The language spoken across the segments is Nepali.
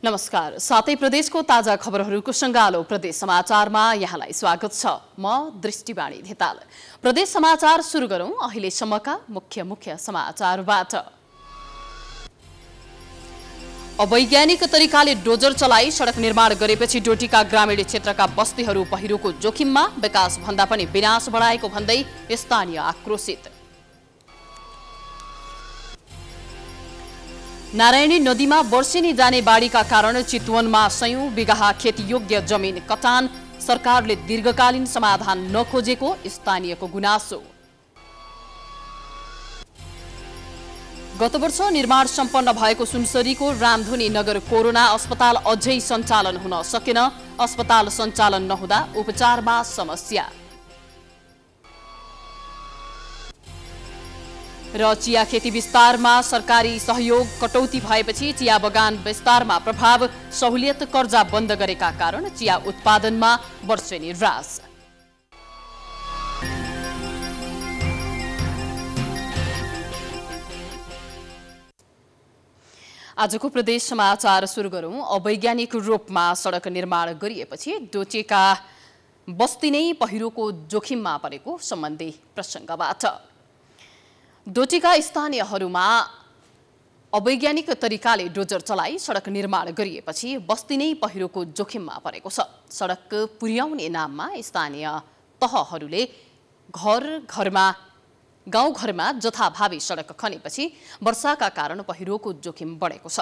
नमस्कार। सातै प्रदेशको ताजा खबरहरूको सँगालो प्रदेश समाचारमा यहाँलाई स्वागत छ। म दृष्टिवाणी धिताल। प्रदेश समाचार सुरु गरौं अहिलेसम्मका मुख्य समाचारबाट। अवैज्ञानिक तरिकाले डोजर चलाई सडक निर्माण गरेपछि डोटीका ग्रामीण क्षेत्रका बस्तीहरू पहिरोको जोखिममा, विकास भन्दा पनि विनाश बढाएको भन्दै स्थानीय आक्रोशित। नारायणी नदीमा वर्षेनी जाने बाढीका कारण चितवनमा सयौं बिघा खेतीयोग्य जमिन कटान, सरकारले दीर्घकालीन समाधान नखोजेको स्थानीयको गुनासो। गत वर्ष निर्माण सम्पन्न भएको सुनसरीको रामधुनी नगर कोरोना अस्पताल अझै सञ्चालन हुन सकेन। अस्पताल सञ्चालन नहुँदा उपचारमा समस्या। र चिया खेती विस्तारमा सरकारी सहयोग कटौती भएपछि चिया बगान विस्तारमा प्रभाव, सहुलियत कर्जा बन्द गरेका कारण चिया उत्पादनमा वर्षेनी ह्रास। आजको प्रदेश समाचार सुरु गरौं अवैज्ञानिक रूपमा सडक निर्माण गरिएपछि डोटीका बस्ती नै पहिरोको जोखिममा परेको सम्बन्धी प्रसङ्गबाट। डोटीका स्थानीयहरूमा अवैज्ञानिक तरिकाले डोजर चलाई सडक निर्माण गरिएपछि बस्ती नै पहिरोको जोखिममा परेको छ। सडक पुर्याउने नाममा स्थानीय तहहरूले गाउँघरमा जथाभावी सडक खनेपछि वर्षाका कारण पहिरोको जोखिम बढेको छ।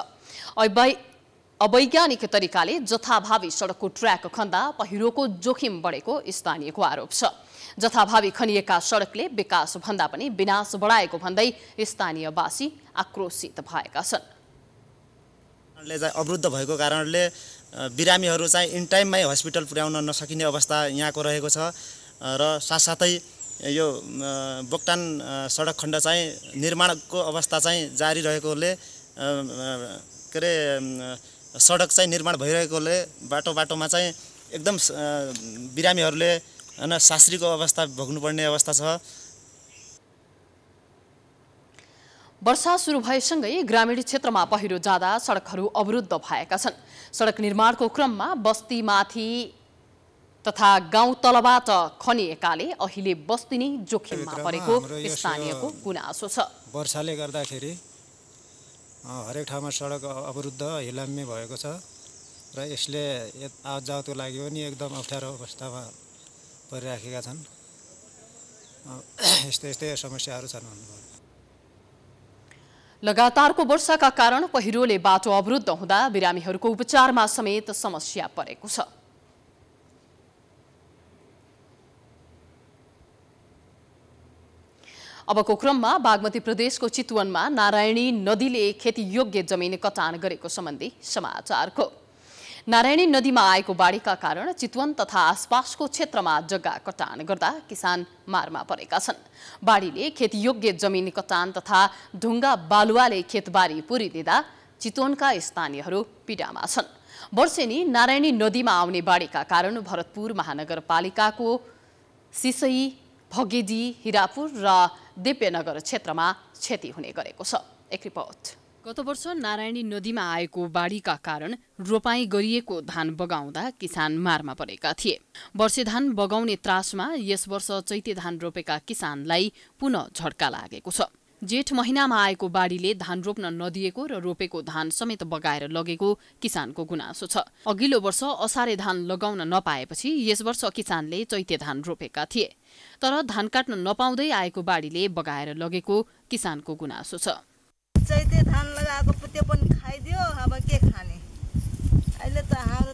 अवैज्ञानिक तरिकाले जथाभावी सडकको ट्र्याक खन्दा पहिरोको जोखिम बढेको स्थानीयको आरोप छ। जथाभावी खनिएका सडकले विकास भन्दा पनि विनाश बढाएको भन्दै स्थानीयवासी आक्रोशित भएका छन्। अवरुद्ध भएको कारणले बिरामीहरू चाहिँ इन टाइममै हस्पिटल पुर्याउन नसकिने अवस्था यहाँको रहेको छ र साथसाथै यो बोक्टान सडक खण्ड चाहिँ निर्माणको अवस्था चाहिँ जारी रहेकोले के अरे सडक चाहिँ निर्माण भइरहेकोले बाटोमा चाहिँ एकदम बिरामीहरूले हैन शास्त्रीको अवस्था भोग्नुपर्ने अवस्था छ। वर्षा सुरु भएसँगै ग्रामीण क्षेत्रमा पहिरो जाँदा सडकहरू अवरुद्ध भएका छन्। सडक निर्माणको क्रममा बस्तीमाथि तथा गाउँ तलबाट खनिएकाले अहिले बस्ती नै जोखिममा परेको स्थानीयको गुनासो छ। वर्षाले गर्दाखेरि हरेक ठाउँमा सडक अवरुद्ध हिलाम्मे भएको छ र यसले आवतजावतको लागि पनि एकदम अप्ठ्यारो अवस्थामा परिराखेका छन्। यस्तै समस्याहरू छन्। लगातारको वर्षाका कारण पहिरोले बाटो अवरुद्ध हुँदा बिरामीहरूको उपचारमा समेत समस्या परेको छ। अबको क्रममा बागमती प्रदेशको चितवनमा नारायणी नदीले खेतीयोग्य जमिन कटान गरेको सम्बन्धी समाचारको। नारायणी नदीमा आएको बाढीका कारण चितवन तथा आसपासको क्षेत्रमा जग्गा कटान गर्दा किसान मारमा परेका छन्। बाढीले खेतीयोग्य जमिन कटान तथा ढुङ्गा बालुवाले खेतबारी पुरिदिँदा चितवनका स्थानीयहरू पीडामा छन्। वर्षेनी नारायणी नदीमा आउने बाढीका कारण भरतपुर महानगरपालिकाको सिसई, भगेजी, हिरापुर र दिव्यनगर क्षेत्रमा क्षति हुने गरेको छ। एक रिपोर्ट। गत वर्ष नारायणी नदीमा आएको बाढीका कारण रोपाई गरिएको धान बगाउँदा किसान मारमा परेका थिए। वर्षे धान बगाउने त्रासमा यस वर्ष चैते धान रोपेका किसानलाई पुनः झड्का लागेको छ। जेठ महिनामा आएको बाढीले धान रोप्न नदिएको र रोपेको धान समेत बगाएर लगेको किसानको गुनासो छ। अघिल्लो वर्ष असारे धान लगाउन नपाएपछि यस वर्ष किसानले चैते धान रोपेका थिए, तर धान काट्न नपाउँदै आएको बाढीले बगाएर लगेको किसानको गुनासो छ। चैते धान लगाएको त्यो पनि खाइदियो, अब के खाने? अहिले त हाम्रो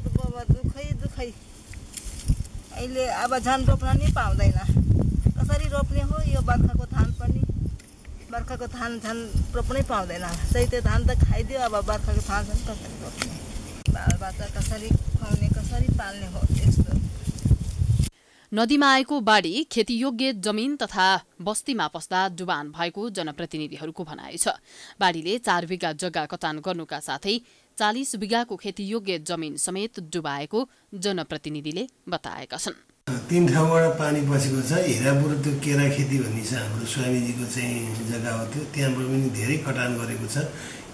दुखै अहिले अब धान रोप्न नि पाउँदैन। कसरी रोप्ने हो? यो बर्खाको धान पनि बर्खाको धान रोप्नै पाउँदैन। चैते धान त खाइदियो, अब बर्खाको धान पनि कसरी रोप्ने? बालबच्चा कसरी खुवाउने, कसरी पाल्ने हो? यस्तो नदीमा आएको बाढी खेतीयोग्य जमिन तथा बस्तीमा पस्दा डुबान भएको जनप्रतिनिधिहरूको भनाइ छ। बाढीले 4 बिघा जग्गा कटान गर्नुका साथै 40 बिघाको खेतीयोग्य जमिन समेत डुबाएको जनप्रतिनिधिले बताएका छन्। तीन ठाउँबाट पानी पसेको छ। हिरापुर त्यो केरा खेती भन्ने छ हाम्रो स्वामीजीको चाहिँ जग्गा हो, त्यहाँबाट पनि धेरै कटान गरेको छ,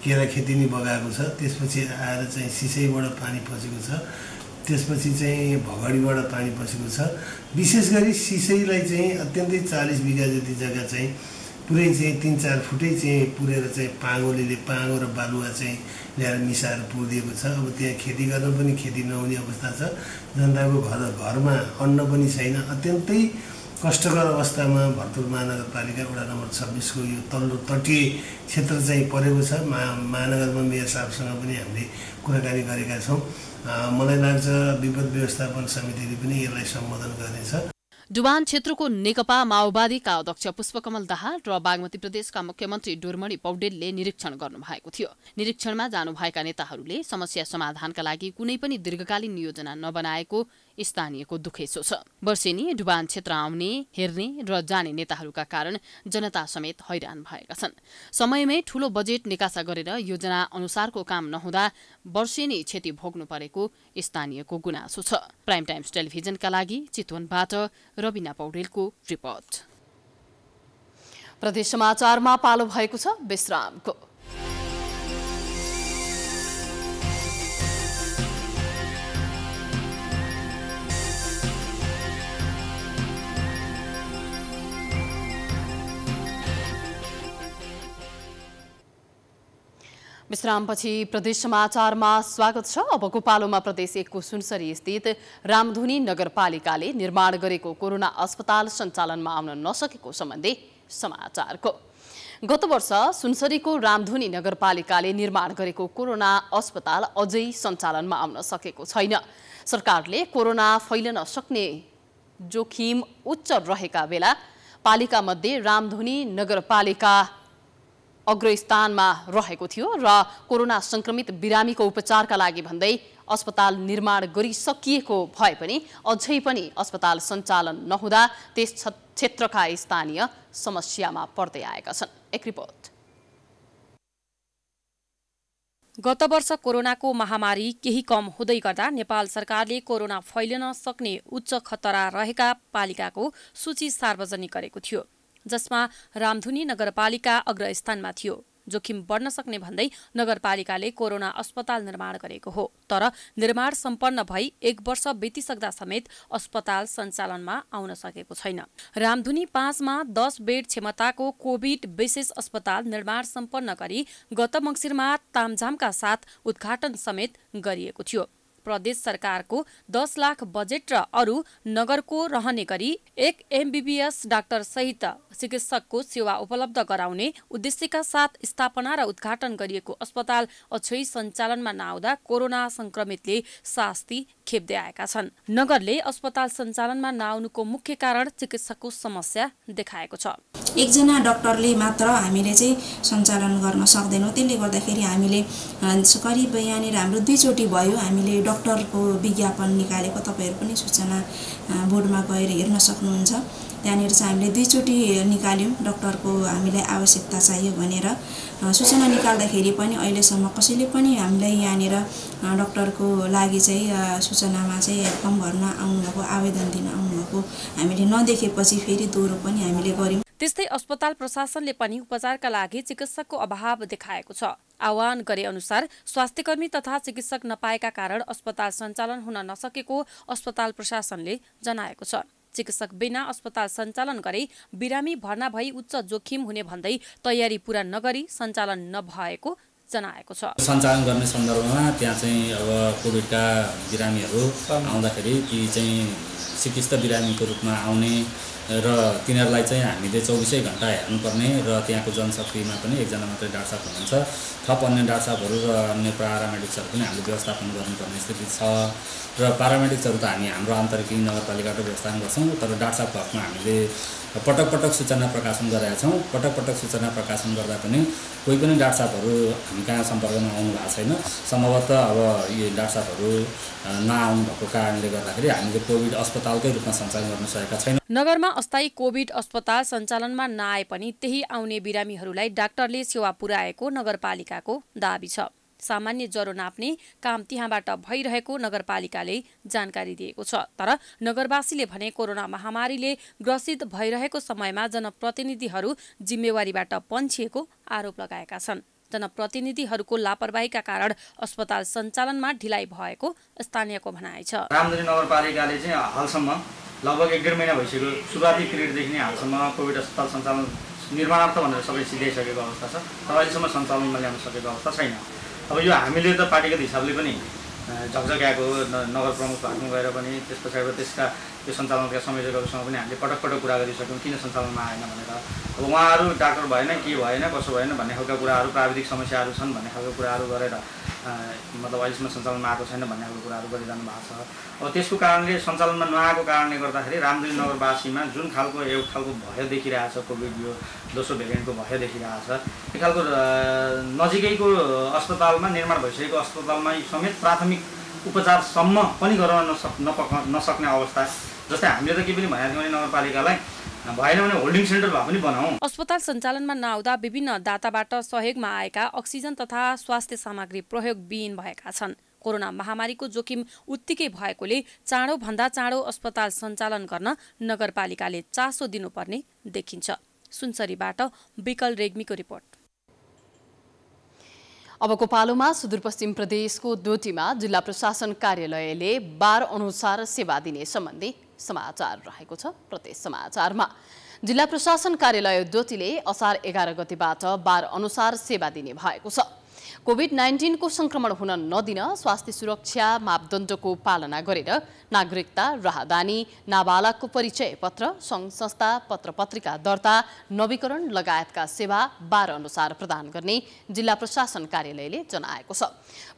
केरा खेती नि बगाएको छ। त्यसपछि आएर चाहिँ सिसैबाट पानी पसेको छ, त्यसपछि चाहिँ भगडीबाट पानी पसेको छ। विशेष गरी सिसैलाई चाहिँ अत्यन्तै 40 बिघा जति जग्गा चाहिँ पुरै चाहिँ 3-4 फुटै चाहिँ पुरेर चाहिँ पाँगो र बालुवा चाहिँ ल्याएर मिसाएर पुरिदिएको छ। अब त्यहाँ खेती गर्न पनि खेती नहुने अवस्था छ। जनताको घरमा अन्न पनि छैन। अत्यन्तै कष्टकर अवस्थामा भरतपुर महानगरपालिका वडा नम्बर 26 को यो तल्लो तटीय क्षेत्र चाहिँ परेको छ। महानगरमा मेयर साहबसँग पनि हामीले कुराकानी गरेका छौँ। मलाई लाग्छ विपद व्यवस्थापन समितिले पनि यसलाई सम्बोधन गर्नेछ। डुबान क्षेत्रको नेकपा माओवादीका अध्यक्ष पुष्पकमल दाहाल र बागमती प्रदेशका मुख्यमन्त्री डोरमणि पौडेलले निरीक्षण गर्नुभएको थियो। निरीक्षणमा जानुभएका नेताहरूले समस्या समाधानका लागि कुनै पनि दीर्घकालीन योजना नबनाएको स्थानीयको दुखेसो छ। वर्षेनी डुबान क्षेत्र आउने, हेर्ने र जाने नेताहरूका कारण जनता समेत हैरान भएका छन्। समयमै ठूलो बजेट निकासा गरेर योजना अनुसारको काम नहुँदा वर्षेनी क्षति भोग्नु परेको स्थानीयको गुनासो छ। प्राइम टाइम्स टेलिभिजनका लागि चितवनबाट रबिना पौडेलको रिपोर्ट। प्रदेश समाचारमा पालो भएको छ विश्रामको। विश्रामपछि प्रदेश समाचारमा स्वागत छ। अबको पालोमा प्रदेश 1 को सुनसरी स्थित रामधुनी नगरपालिकाले निर्माण गरेको कोरोना अस्पताल सञ्चालनमा आउन नसकेको सम्बन्धी समाचारको। गत वर्ष सुनसरीको रामधुनी नगरपालिकाले निर्माण गरेको कोरोना अस्पताल अझै सञ्चालनमा आउन सकेको छैन। सरकारले कोरोना फैलन सक्ने जोखिम उच्च रहेका बेला पालिकामध्ये रामधुनी नगरपालिका अग्रस्थानमा रहेको थियो र कोरोना संक्रमित बिरामीको उपचारका लागि भन्दै अस्पताल निर्माण गरिसकिएको भए पनि अझै पनि अस्पताल सञ्चालन नहुँदा त्यस क्षेत्रका स्थानीय समस्यामा पर्दै आएका छन्। एक रिपोर्ट। गत वर्ष कोरोनाको महामारी केही कम हुँदै गर्दा नेपाल सरकारले कोरोना फैलिन सक्ने उच्च खतरा रहेका पालिकाको सूची सार्वजनिक गरेको थियो, जसमा रामधुनी नगरपालिका अग्रस्थानमा थियो। जोखिम बढ्न सक्ने भन्दै नगरपालिकाले कोरोना अस्पताल निर्माण गरेको हो। तर निर्माण सम्पन्न भई 1 वर्ष बितिसक्दा समेत अस्पताल सञ्चालनमा आउन सकेको छैन। रामधुनी 5 मा 10 बेड क्षमताको कोभिड विशेष अस्पताल निर्माण सम्पन्न गरी गत मङ्सिरमा तामझामका साथ उद्घाटन समेत गरिएको थियो। प्रदेश सरकारको 10 लाख बजेट र अरू नगरको रहने गरी 1 MBBS डाक्टर सहित चिकित्सकको सेवा उपलब्ध गराउने उद्देश्यका साथ स्थापना र उद्घाटन गरिएको अस्पताल अझै सञ्चालनमा नआउँदा कोरोना संक्रमितले शास्ति खेप्दै आएका छन्। नगरले अस्पताल सञ्चालनमा नआउनुको मुख्य कारण चिकित्सकको समस्या देखाएको छ। एकजना डाक्टरले मात्र हामीले चाहिँ सञ्चालन गर्न सक्दैनौँ। त्यसले गर्दाखेरि हामीले करिब यहाँनिर हाम्रो 2 चोटि भयो हामीले डाक्टरको विज्ञापन निकालेको, तपाईहरु पनि सूचना बोर्डमा गएर हेर्न सक्नुहुन्छ। त्यहाँनिर चाहिँ हामीले 2 चोटि निकाल्यौं डाक्टरको हामीलाई आवश्यकता चाहियो भनेर। सूचना निकाल्दाखेरि पनि अहिलेसम्म कसैले पनि हामीलाई यहाँनिर डाक्टरको लागि चाहिँ सूचनामा चाहिँ फर्म भर्न आउनुभएको, आवेदन दिन आउनुभएको हामीले नदेखेपछि फेरि दोहोरो पनि हामीले गर्यौं। त्यस्तै अस्पताल प्रशासनले पनि उपचारका लागि चिकित्सकको अभाव देखाएको छ। आह्वान गरे अनुसार स्वास्थ्यकर्मी तथा चिकित्सक नपाएका कारण अस्पताल सञ्चालन हुन नसकेको अस्पताल प्रशासनले जनाएको छ। चिकित्सक बिना अस्पताल सञ्चालन गरे बिरामी भर्ना भई उच्च जोखिम हुने भन्दै तयारी पूरा नगरी सञ्चालन नभएको जनाएको छ। सञ्चालन गर्ने सन्दर्भमा त्यहाँ चाहिँ अब कोभिडका बिरामीहरू आउँदाखेरि ती चाहिँ चिकित्सक बिरामीको रूपमा आउने र तिनीहरूलाई चाहिँ हामीले 24 घण्टा हेर्नुपर्ने र त्यहाँको जनशक्तिमा पनि एकजना मात्रै डाक्टर साहब हुनुहुन्छ। थप अन्य डाक्टर साहबहरू र अन्य प्यारामेडिक्सहरू पनि हामीले व्यवस्थापन गर्नुपर्ने स्थिति छ र प्यारामेडिक्सहरू त हामी हाम्रो आन्तरिक नगरपालिकाबाट व्यवस्थापन गर्छौँ। तर डाक्टर साहबको हकमा हामीले पटक सूचना प्रकाशन गरेका छौँ। पटक सूचना प्रकाशन गर्दा पनि कोही पनि डाक्टर साहबहरू हामी कहाँ सम्पर्कमा आउनु भएको छैन। सम्भवतः अब यी डाक्टर साहबहरू नआउनु भएको कारणले गर्दाखेरि हामीले कोभिड अस्पतालकै रूपमा सञ्चालन गर्न सकेका छैनौँ। नगरमा अस्थायी कोभिड अस्पताल सञ्चालनमा नआए पनि त्यही आउने बिरामीहरूलाई डाक्टरले सेवा पुर्याएको नगरपालिकाको दाबी छ। सामान्य ज्वरो नाप्ने काम त्यहाँबाट भइरहेको नगरपालिकाले जानकारी दिएको छ। तर नगरवासीले भने कोरोना महामारीले ग्रसित भइरहेको समयमा जनप्रतिनिधिहरू जिम्मेवारीबाट पन्छिएको आरोप लगाएका छन्। जनप्रतिनिधिहरूको लापरवाहीका कारण अस्पताल सञ्चालनमा ढिलाइ भएको स्थानीयको भनाइ छ। रामधुनी नगरपालिकाले चाहिँ हालसम्म लगभग 1.5 महिना भइसक्यो, सुरुवाती पिरियडदेखि नै हालसम्म कोभिड अस्पताल सञ्चालन निर्माणार्थ भनेर सबै सिधाइसकेको अवस्था छ, तर अहिलेसम्म सञ्चालनमा ल्याउन सकेको अवस्था छैन। अब यो हामीले त पार्टीगत हिसाबले पनि झकझक्याएको नगर प्रमुख भागमा गएर पनि त्यस पछाडि त्यसका त्यो सञ्चालनका संयोजकहरूसँग पनि हामीले पटक पटक कुरा गरिसक्यौँ किन सञ्चालनमा आएन भनेर। अब उहाँहरू डाक्टर भएन के भएन कसो भएन भन्ने खालका कुराहरू, प्राविधिक समस्याहरू छन् भन्ने खालको कुराहरू गरेर मतलब अहिलेसम्म सञ्चालनमा आएको छैन भन्ने खालको कुराहरू गरिरहनु भएको छ। अब त्यसको कारणले सञ्चालनमा नआएको कारणले गर्दाखेरि रामधुनी नगरवासीमा जुन खालको एउटा खालको भय देखिरहेछ, कोभिड यो दोस्रो भेरिएन्टको भय देखिरहेछ, त्यो खालको नजिकैको अस्पतालमा निर्माण भइसकेको अस्पतालमा समेत प्राथमिक उपचारसम्म पनि गर्न नसक्ने अवस्था। जस्तै हामीले त के पनि भनेको थियौँ भने नगरपालिकालाई भएन भने होल्डिङ सेन्टर भए पनि बनाऊ। अस्पताल सञ्चालनमा नआउँदा विभिन्न दाताबाट सहयोगमा आएका अक्सिजन तथा स्वास्थ्य सामग्री प्रयोगविहीन भएका छन्। कोरोना महामारीको जोखिम उत्तिकै भएकोले चाँडोभन्दा चाँडो अस्पताल सञ्चालन गर्न नगरपालिकाले चासो दिनुपर्ने देखिन्छ। सुनसरीबाट विकल रेग्मीको रिपोर्ट। अबको पालोमा सुदूरपश्चिम प्रदेशको डोटीमा जिल्ला प्रशासन कार्यालयले बार अनुसार सेवा दिने सम्बन्धी समाचार रहेको छ। प्रदेश समाचारमा जिल्ला प्रशासन कार्यालय डोटीले असार 11 गतेबाट बार अनुसार सेवा दिने भएको छ। कोभिड-19 को संक्रमण हुन नदिन स्वास्थ्य सुरक्षा मापदण्डको पालना गरेर नागरिकता, राहदानी, नाबालकको परिचय पत्र, सङ्घ संस्था, पत्र पत्रिका दर्ता, नवीकरण लगायतका सेवा बार अनुसार प्रदान गर्ने जिल्ला प्रशासन कार्यालयले जनाएको छ।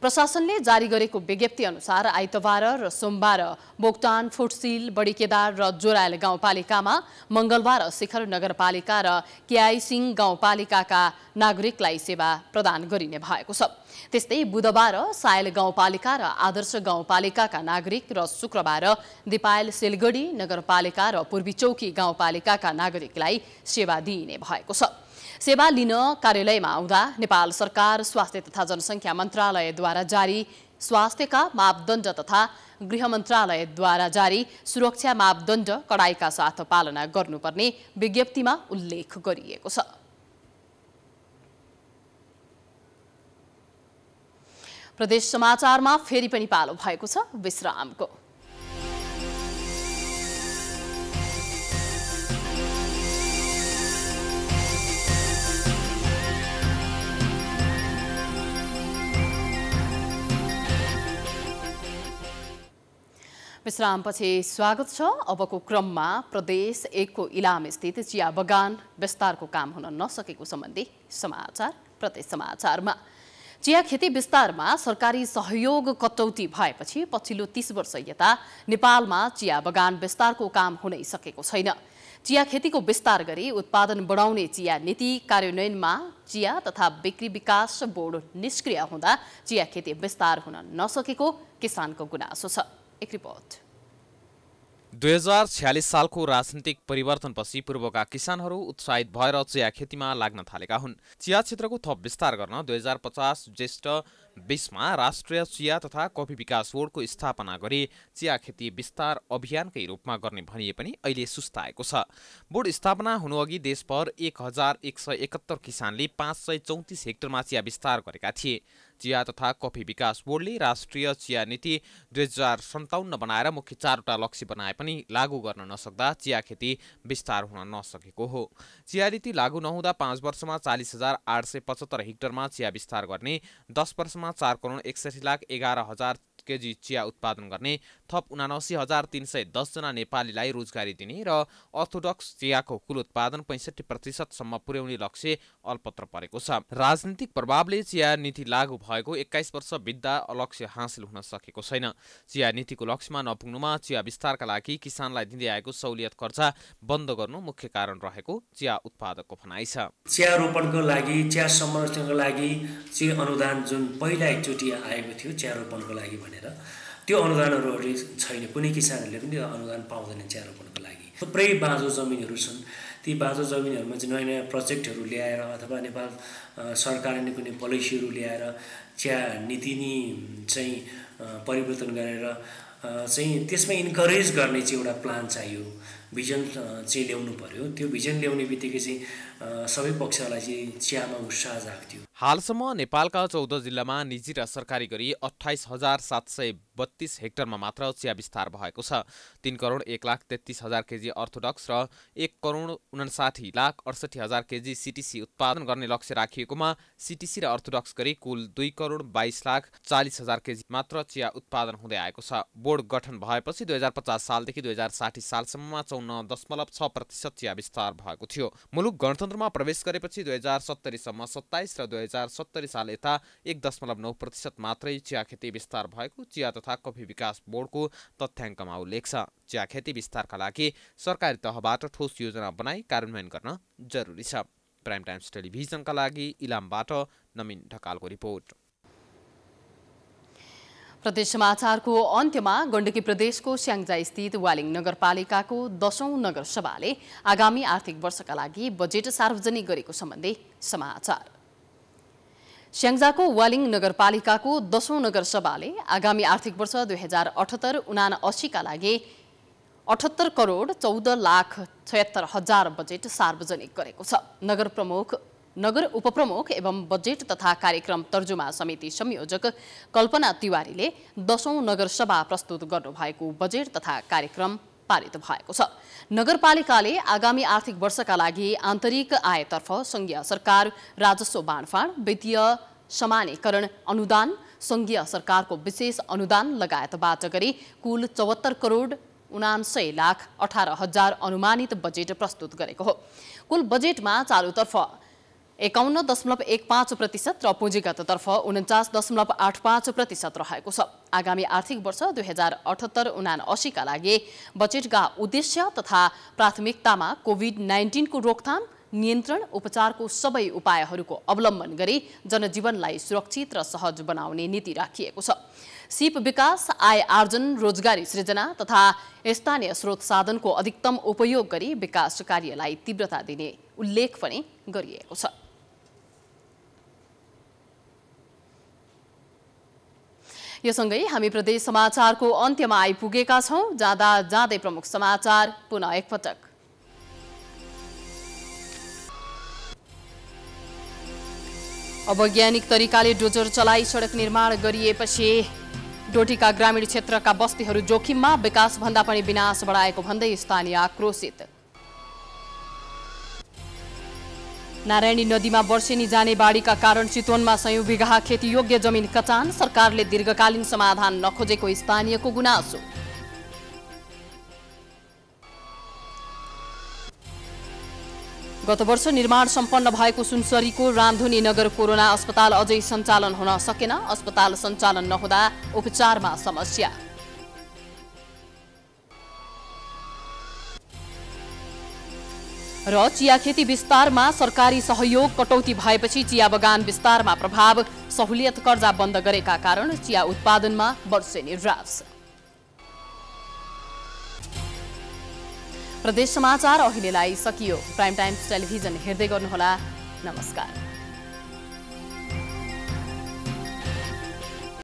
प्रशासनले जारी गरेको विज्ञप्ति अनुसार आइतबार र सोमबार बोक्टान, फुटसिल, बडीकेदार र जोरायल गाउँपालिकामा, मंगलबार शिखर नगरपालिका र केआइसिङ गाउँपालिकाका नागरिकलाई सेवा प्रदान गरिने भएको छ। त्यस्तै बुधबार सायल गाउँपालिका र आदर्श गाउँपालिकाका नागरिक र शुक्रबार दिपायल, सिलगढी नगरपालिका र पूर्वी चौकी गाउँपालिकाका नागरिकलाई सेवा दिइने भएको छ। सेवा लिन कार्यालयमा आउँदा नेपाल सरकार स्वास्थ्य तथा जनसङ्ख्या मन्त्रालयद्वारा जारी स्वास्थ्यका मापदण्ड तथा गृह मन्त्रालयद्वारा जारी सुरक्षा मापदण्ड कडाइका साथ पालना गर्नुपर्ने विज्ञप्तिमा उल्लेख गरिएको छ। प्रदेश समाचारमा फेरि पनि पालो भएको छ विश्रामको। विश्रामपछि स्वागत छ। अबको क्रममा प्रदेश 1 को इलाम स्थित चिया बगान विस्तारको काम हुन नसकेको सम्बन्धी समाचार प्रदेश समाचारमा। चिया खेती विस्तारमा सरकारी सहयोग कटौती भएपछि पछिल्लो 30 वर्ष यता नेपालमा चिया बगान विस्तारको काम हुनै सकेको छैन। चिया खेतीको विस्तार गरी उत्पादन बढाउने चिया नीति कार्यान्वयनमा चिया तथा बिक्री विकास बोर्ड निष्क्रिय हुँदा चिया खेती विस्तार हुन नसकेको किसानको गुनासो छ। एक रिपोर्ट। 2046 सालको राजनीतिक परिवर्तनपछि पूर्वका किसानहरू उत्साहित भएर चिया खेतीमा लाग्न थालेका हुन्। चिया क्षेत्रको थप विस्तार गर्न 2050 ज्येष्ठ 20मा राष्ट्रिय चिया तथा कफी विकास बोर्डको स्थापना गरी चिया खेती विस्तार अभियानकै रूपमा गर्ने भनिए पनि अहिले सुस्ताएको छ। बोर्ड स्थापना हुनुअघि देशभर 1171 किसानले 534 हेक्टरमा चिया विस्तार गरेका थिए। चिया तथा कफी विकास बोर्डले राष्ट्रिय चिया नीति 2057 बनाएर मुख्य 4वटा लक्ष्य बनाए पनि लागू गर्न नसक्दा चिया खेती विस्तार हुन नसकेको हो। चिया नीति लागू नहुँदा 5 वर्षमा 40,875 हेक्टरमा चिया विस्तार गर्ने, 10 वर्षमा 4,61,11,000 केजी चिया उत्पादन गर्ने, थप 79,310 जना नेपालीलाई रोजगारी दिने र अर्थोडक्स चियाको कुल उत्पादन 65% सम्म पुर्याउने लक्ष्य अलपत्र परेको छ। राजनीतिक प्रभावले चिया नीति लागू भएको 21 वर्ष बित्दा लक्ष्य हासिल हुन सकेको छैन। चिया नीतिको लक्ष्यमा नपुग्नुमा चिया विस्तारका लागि किसानलाई दिँदै आएको सहुलियत खर्च बन्द गर्नु मुख्य कारण रहेको चिया उत्पादकको भनाइ छ। चिया रोपणको लागि, चिया संरक्षणको लागि चाहिँ अनुदान जुन पहिला एकचोटि आएको थियो चिया रोपणको लागि भनेर त्यो अनुदानहरू छैन। कुनै किसानहरूले पनि अनुदान पाउँदैन चिया रोपणको लागि। थुप्रै बाँझो जमिनहरू छन् ती बाँझो जमिनहरूमा चाहिँ नयाँ नयाँ प्रोजेक्टहरू ल्याएर अथवा नेपाल सरकारले कुनै पोलिसीहरू ल्याएर चिया नीति नि चाहिँ परिवर्तन गरेर चाहिँ त्यसमा इन्करेज गर्ने चाहिँ एउटा प्लान चाहियो, भिजन चाहिँ ल्याउनु पर्यो। त्यो भिजन ल्याउने बित्तिकै चाहिँ सबै पक्षलाई चाहिँ चियामा उत्साह जाग्थ्यो। हालसम्म नेपालका 14 जिल्लामा निजी र सरकारी गरी 28,732 हेक्टरमा मात्र चिया विस्तार भएको छ। 3,01,33,000 केजी अर्थोडक्स र 1,59,68,000 केजी सीटीसी उत्पादन गर्ने लक्ष्य राखिएकोमा सीटीसी र अर्थोडक्स गरी कुल 2,22,40,000 केजी मात्र चिया उत्पादन हुँदै आएको छ। बोर्ड गठन भएपछि 2050 सालदेखि 2060 सालसम्ममा 54.6% चिया विस्तार भएको थियो। मुलुक गणतन्त्रमा प्रवेश गरेपछि 2070 सम्म 27 र 2070 साल यता 1.9% मात्रै चिया खेती विस्तार भएको चिया तथा कफी विकास बोर्डको तथ्याङ्कमा उल्लेख छ। चिया खेती विस्तारका लागि सरकारी तहबाट ठोस योजना बनाई कार्यान्वयन गर्न जरुरी छ। प्राइम टाइम्स टेलिभिजनका लागि इलामबाट नमिन ढकालको रिपोर्ट। प्रदेश समाचारको अन्त्यमा गण्डकी प्रदेशको स्याङ्जा स्थित वालिङ नगरपालिकाको 10औं नगरसभाले आगामी आर्थिक वर्षका लागि बजेट सार्वजनिक गरेको सम्बन्धी समाचार। स्याङ्जाको वालिङ नगरपालिकाको 10औं नगरसभाले आगामी आर्थिक वर्ष 2078-79 का लागि 78,14,76,000 बजेट सार्वजनिक गरेको छ। नगर उपप्रमुख एवं बजेट तथा कार्यक्रम तर्जुमा समिति संयोजक कल्पना तिवारीले 10औं नगरसभा प्रस्तुत गर्नुभएको बजेट तथा कार्यक्रम पारित भएको छ। नगरपालिकाले आगामी आर्थिक वर्षका लागि आन्तरिक आयतर्फ संघीय सरकार राजस्व बाँडफाँड, वित्तीय समानीकरण अनुदान, संघीय सरकारको विशेष अनुदान लगायतबाट गरी कुल 74,79,18,000 अनुमानित बजेट प्रस्तुत गरेको हो। कुल बजेटमा चालुतर्फ 51.15% र पुँजीगततर्फ 49.85% रहेको छ। आगामी आर्थिक वर्ष 2078-79 का लागि बजेटका उद्देश्य तथा प्राथमिकतामा कोभिड-19 को रोकथाम, नियन्त्रण, उपचारको सबै उपायहरूको अवलम्बन गरी जनजीवनलाई सुरक्षित र सहज बनाउने नीति राखिएको छ। सिप विकास, आय आर्जन, रोजगारी सृजना तथा स्थानीय स्रोत साधनको अधिकतम उपयोग गरी विकास कार्यलाई तीव्रता दिने उल्लेख पनि गरिएको छ। यो सँगै हामी प्रदेश समाचारको अन्त्यमा आइपुगेका छौं। जाँदा जाँदै प्रमुख समाचार पुनः एकपटक। अवैज्ञानिक तरिकाले डोजर चलाई सडक निर्माण गरिएपछि डोटीका ग्रामीण क्षेत्रका बस्तीहरू जोखिममा, विकास भन्दा पनि विनाश बढाएको भन्दै स्थानीय आक्रोशित। नारायणी नदीमा वर्षेनी जाने बाढीका कारण चितवनमा 100 बिघा खेतीयोग्य जमिन कचान, सरकारले दीर्घकालीन समाधान नखोजेको स्थानीयको गुनासो। गत वर्ष निर्माण सम्पन्न भएको सुनसरीको रामधुनी नगर कोरोना अस्पताल अझै सञ्चालन हुन सकेन। अस्पताल सञ्चालन नहुँदा उपचारमा समस्या। र चिया खेती विस्तारमा सरकारी सहयोग कटौती भएपछि चिया बगान विस्तारमा प्रभाव, सहुलियत कर्जा बन्द गरेका कारण चिया उत्पादनमा वर्षेनी ह्रास। प्रदेश समाचार अहिलेलाई सकियो। प्राइम टाइम्स टेलिभिजन हेर्दै गर्नुहोला। नमस्कार।